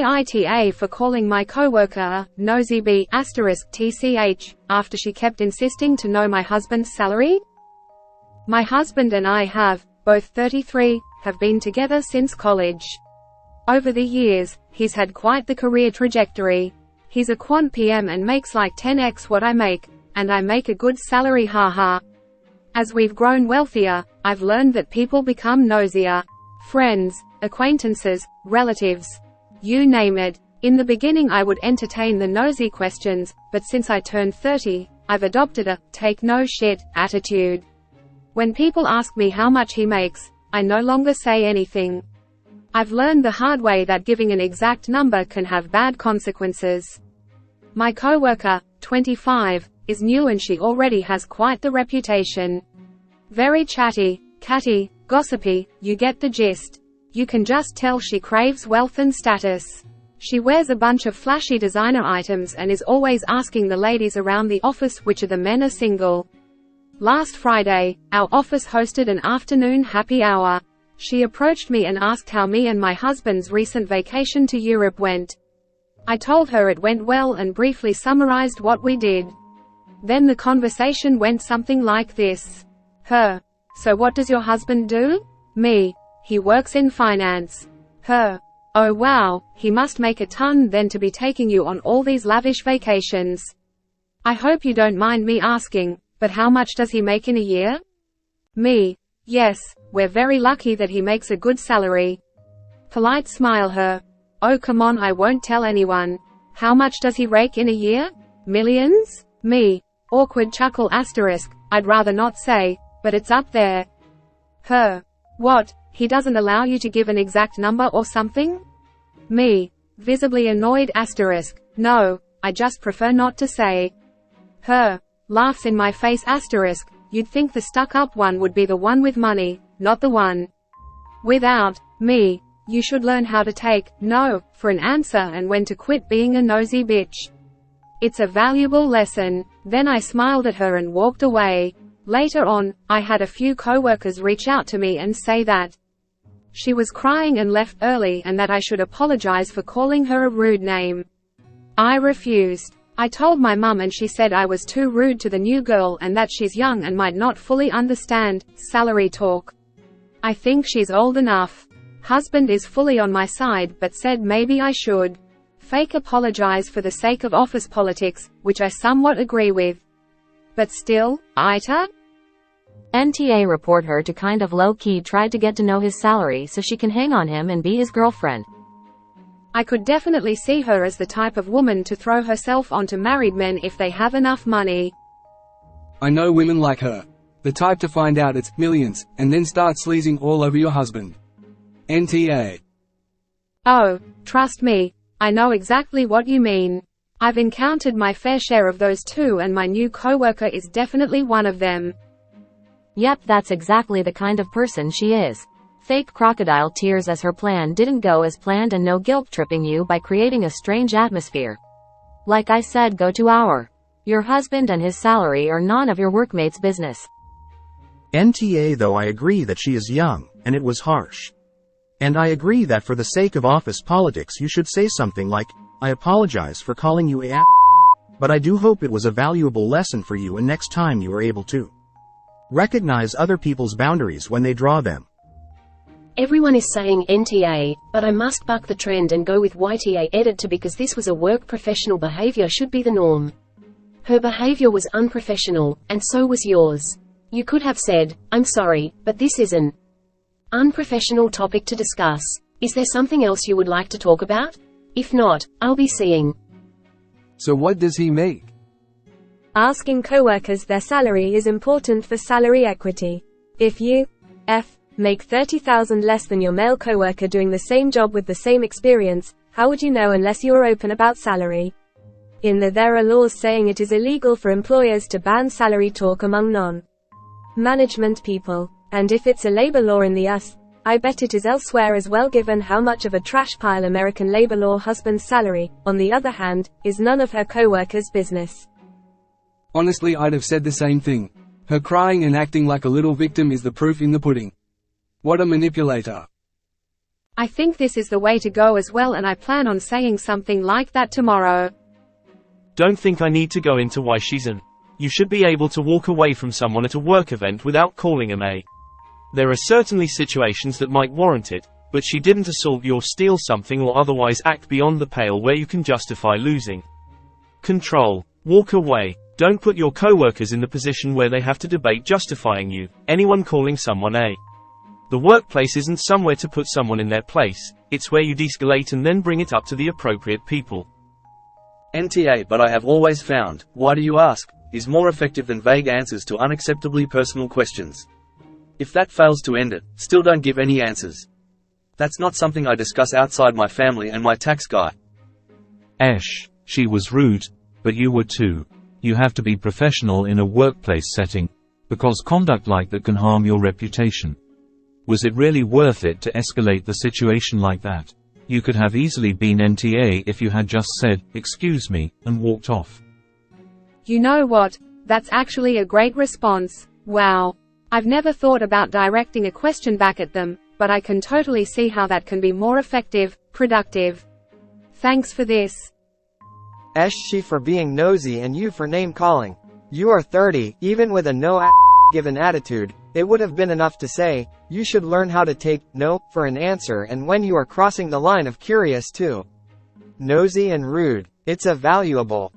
AITA for calling my coworker a nosy b*** tch, after she kept insisting to know my husband's salary? My husband and I have, both 33, have been together since college. Over the years, he's had quite the career trajectory. He's a quant PM and makes like 10x what I make, and I make a good salary, haha. As we've grown wealthier, I've learned that people become nosier. Friends, acquaintances, relatives. You name it. In the beginning I would entertain the nosy questions, but since I turned 30, I've adopted a take no shit attitude. When people ask me how much he makes, I no longer say anything. I've learned the hard way that giving an exact number can have bad consequences. My coworker, 25, is new and she already has quite the reputation. Very chatty, catty, gossipy, you get the gist. You can just tell she craves wealth and status. She wears a bunch of flashy designer items and is always asking the ladies around the office which of the men are single. Last Friday, our office hosted an afternoon happy hour. She approached me and asked how me and my husband's recent vacation to Europe went. I told her it went well and briefly summarized what we did. Then the conversation went something like this. Her: so what does your husband do? Me: he works in finance. Her: oh wow, he must make a ton then to be taking you on all these lavish vacations. I hope you don't mind me asking, but how much does he make in a year? Me: yes, we're very lucky that he makes a good salary. Polite smile. Her: oh come on, I won't tell anyone. How much does he rake in a year? Millions? Me: awkward chuckle asterisk, I'd rather not say, but it's up there. Her: what, he doesn't allow you to give an exact number or something? Me: visibly annoyed asterisk, no, I just prefer not to say. Her: laughs in my face asterisk, you'd think the stuck-up one would be the one with money, not the one without. Me: you should learn how to take no for an answer and when to quit being a nosy bitch. It's a valuable lesson. Then I smiled at her and walked away. Later on, I had a few coworkers reach out to me and say that she was crying and left early and that I should apologize for calling her a rude name. I refused. I told my mum and she said I was too rude to the new girl and that she's young and might not fully understand salary talk. I think she's old enough. Husband is fully on my side but said maybe I should fake apologize for the sake of office politics, which I somewhat agree with. But still, Ita? NTA report her to kind of low-key tried to get to know his salary so she can hang on him and be his girlfriend. I could definitely see her as the type of woman to throw herself onto married men if they have enough money. I know women like her. The type to find out it's millions, and then start sleazing all over your husband. NTA. Oh, trust me, I know exactly what you mean. I've encountered my fair share of those too and my new coworker is definitely one of them. Yep, that's exactly the kind of person she is. Fake crocodile tears as her plan didn't go as planned and no guilt-tripping you by creating a strange atmosphere. Like I said, go to your husband and his salary are none of your workmates' business. NTA. Though I agree that she is young, and it was harsh. And I agree that for the sake of office politics you should say something like, I apologize for calling you a but I do hope it was a valuable lesson for you and next time you are able to recognize other people's boundaries when they draw them. Everyone is saying NTA, but I must buck the trend and go with YTA edit to because this was a work professional behavior should be the norm. Her behavior was unprofessional, and so was yours. You could have said, I'm sorry, but this is an unprofessional topic to discuss. Is there something else you would like to talk about? If not, I'll be seeing. So what does he make? Asking coworkers their salary is important for salary equity. If you make 30,000 less than your male coworker doing the same job with the same experience, how would you know unless you are open about salary? There are laws saying it is illegal for employers to ban salary talk among non-management people. And if it's a labor law in the US, I bet it is elsewhere as well, given how much of a trash pile American labor law husband's salary, on the other hand, is none of her coworkers' business. Honestly, I'd have said the same thing. Her crying and acting like a little victim is the proof in the pudding. What a manipulator. I think this is the way to go as well, and I plan on saying something like that tomorrow. Don't think I need to go into why she's an. You should be able to walk away from someone at a work event without calling him a. There are certainly situations that might warrant it, but she didn't assault you or steal something or otherwise act beyond the pale where you can justify losing control. Walk away. Don't put your coworkers in the position where they have to debate justifying you. Anyone calling someone a. The workplace isn't somewhere to put someone in their place, it's where you de-escalate and then bring it up to the appropriate people. NTA, but I have always found, why do you ask, is more effective than vague answers to unacceptably personal questions. If that fails to end it, still don't give any answers. That's not something I discuss outside my family and my tax guy. Ash, she was rude, but you were too. You have to be professional in a workplace setting, because conduct like that can harm your reputation. Was it really worth it to escalate the situation like that? You could have easily been NTA if you had just said, "Excuse me," and walked off. You know what? That's actually a great response. Wow. I've never thought about directing a question back at them, but I can totally see how that can be more effective, productive. Thanks for this. Ash, she for being nosy and you for name calling. You are 30, even with a given attitude, it would have been enough to say, you should learn how to take no for an answer, and when you are crossing the line of curious too. Nosy and rude. It's a valuable.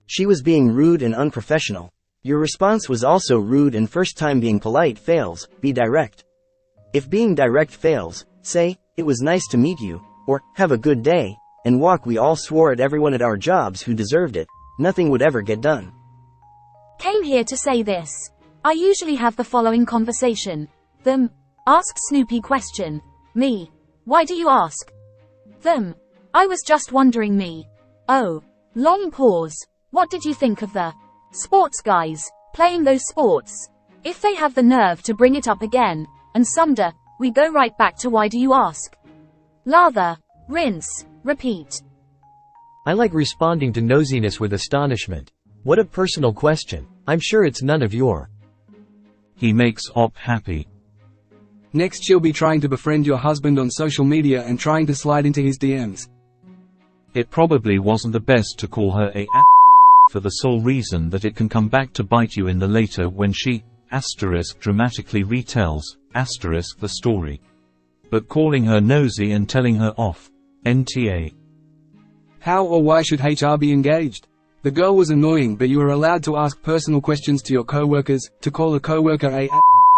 She was being rude and unprofessional. Your response was also rude, and first time being polite fails, be direct. If being direct fails, say, "It was nice to meet you," or "Have a good day," and walk. We all swore at everyone at our jobs who deserved it. Nothing would ever get done. Came here to say this. I usually have the following conversation. Them. Ask Snoopy question. Me. Why do you ask? Them. I was just wondering. Me. Oh. Long pause. What did you think of the sports guys playing those sports? If they have the nerve to bring it up again, and someday, we go right back to why do you ask? Lather. Rinse. Repeat. I like responding to nosiness with astonishment. What a personal question. I'm sure it's none of your. He makes Op happy. Next, she'll be trying to befriend your husband on social media and trying to slide into his DMs. It probably wasn't the best to call her a for the sole reason that it can come back to bite you in the later when she dramatically retells the story. But calling her nosy and telling her off. NTA. How or why should HR be engaged? The girl was annoying, but you are allowed to ask personal questions to your coworkers. To call a coworker a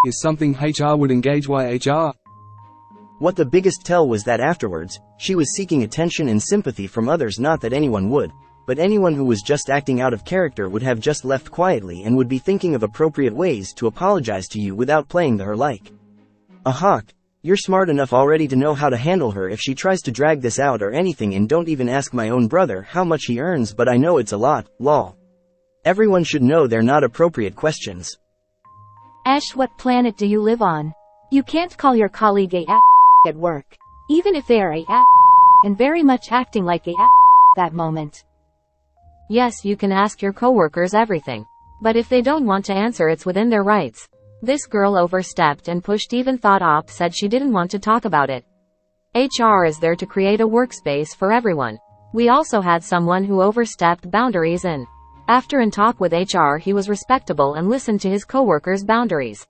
is something HR would engage. Why HR? What the biggest tell was that afterwards, she was seeking attention and sympathy from others. Not that anyone would, but anyone who was just acting out of character would have just left quietly and would be thinking of appropriate ways to apologize to you without playing the her like a hawk. You're smart enough already to know how to handle her if she tries to drag this out or anything. And don't even ask my own brother how much he earns, but I know it's a lot, lol. Everyone should know they're not appropriate questions. Ash, what planet do you live on? You can't call your colleague a at work, even if they're a and very much acting like a that moment. Yes, you can ask your coworkers everything. But if they don't want to answer, it's within their rights. This girl overstepped and pushed. Even thought Op said she didn't want to talk about it. HR is there to create a workspace for everyone. We also had someone who overstepped boundaries, and after in talk with HR he was respectable and listened to his coworkers' boundaries.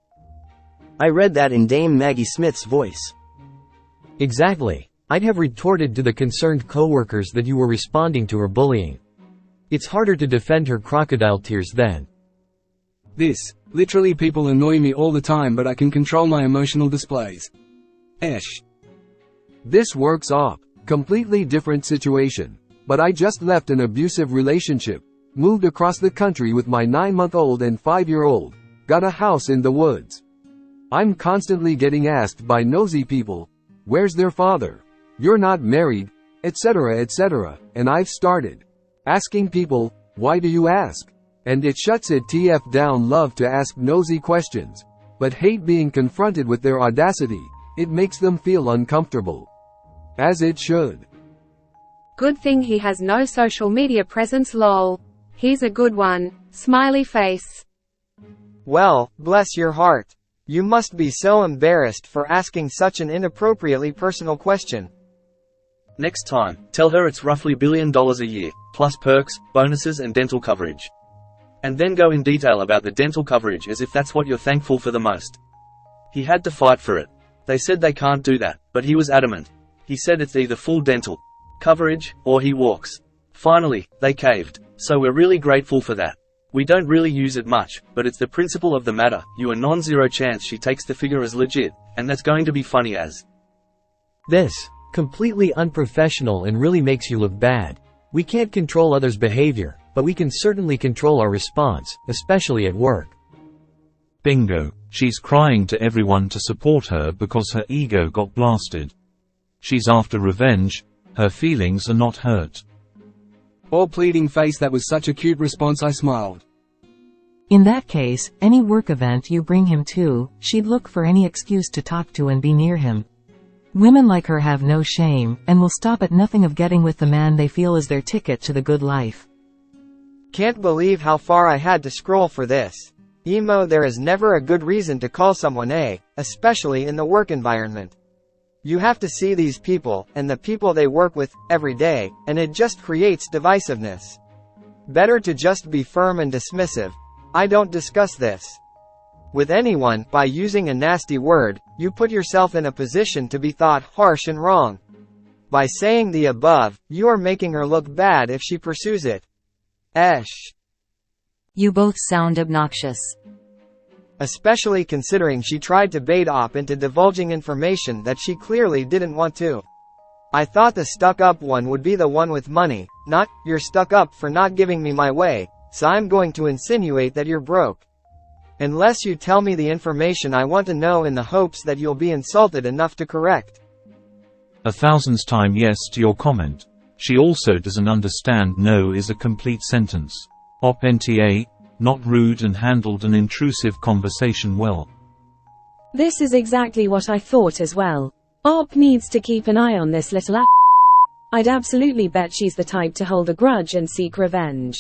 I read that in Dame Maggie Smith's voice. Exactly. I'd have retorted to the concerned coworkers that you were responding to her bullying. It's harder to defend her crocodile tears then. Literally, people annoy me all the time, but I can control my emotional displays. Ash. This works Op. Completely different situation. But I just left an abusive relationship. Moved across the country with my 9-month-old and 5-year-old. Got a house in the woods. I'm constantly getting asked by nosy people, where's their father? You're not married, etc., etc. And I've started asking people, why do you ask? And it shuts it TF down. Love to ask nosy questions, but hate being confronted with their audacity. It makes them feel uncomfortable. As it should. Good thing he has no social media presence, lol. He's a good one. Smiley face. Well, bless your heart. You must be so embarrassed for asking such an inappropriately personal question. Next time, tell her it's roughly $1 billion a year, plus perks, bonuses and dental coverage. And then go in detail about the dental coverage as if that's what you're thankful for the most. He had to fight for it. They said they can't do that, but he was adamant. He said it's either full dental coverage, or he walks. Finally, they caved. So we're really grateful for that. We don't really use it much, but it's the principle of the matter. You are non-zero chance she takes the figure as legit, and that's going to be funny as. This. Completely unprofessional and really makes you look bad. We can't control others' behavior, but we can certainly control our response, especially at work. Bingo. She's crying to everyone to support her because her ego got blasted. She's after revenge. Her feelings are not hurt. Oh, pleading face, that was such a cute response, I smiled. In that case, any work event you bring him to, she'd look for any excuse to talk to and be near him. Women like her have no shame, and will stop at nothing of getting with the man they feel is their ticket to the good life. Can't believe how far I had to scroll for this. Emo, there is never a good reason to call someone a, especially in the work environment. You have to see these people, and the people they work with, every day, and it just creates divisiveness. Better to just be firm and dismissive. I don't discuss this with anyone. By using a nasty word, you put yourself in a position to be thought harsh and wrong. By saying the above, you are making her look bad if she pursues it. You both sound obnoxious. Especially considering she tried to bait Op into divulging information that she clearly didn't want to. I thought the stuck-up one would be the one with money, not, you're stuck up for not giving me my way, so I'm going to insinuate that you're broke. Unless you tell me the information I want to know in the hopes that you'll be insulted enough to correct. 1,000th time yes to your comment. She also doesn't understand no is a complete sentence. Op NTA, not rude and handled an intrusive conversation well. This is exactly what I thought as well. Op needs to keep an eye on this little I'd absolutely bet she's the type to hold a grudge and seek revenge.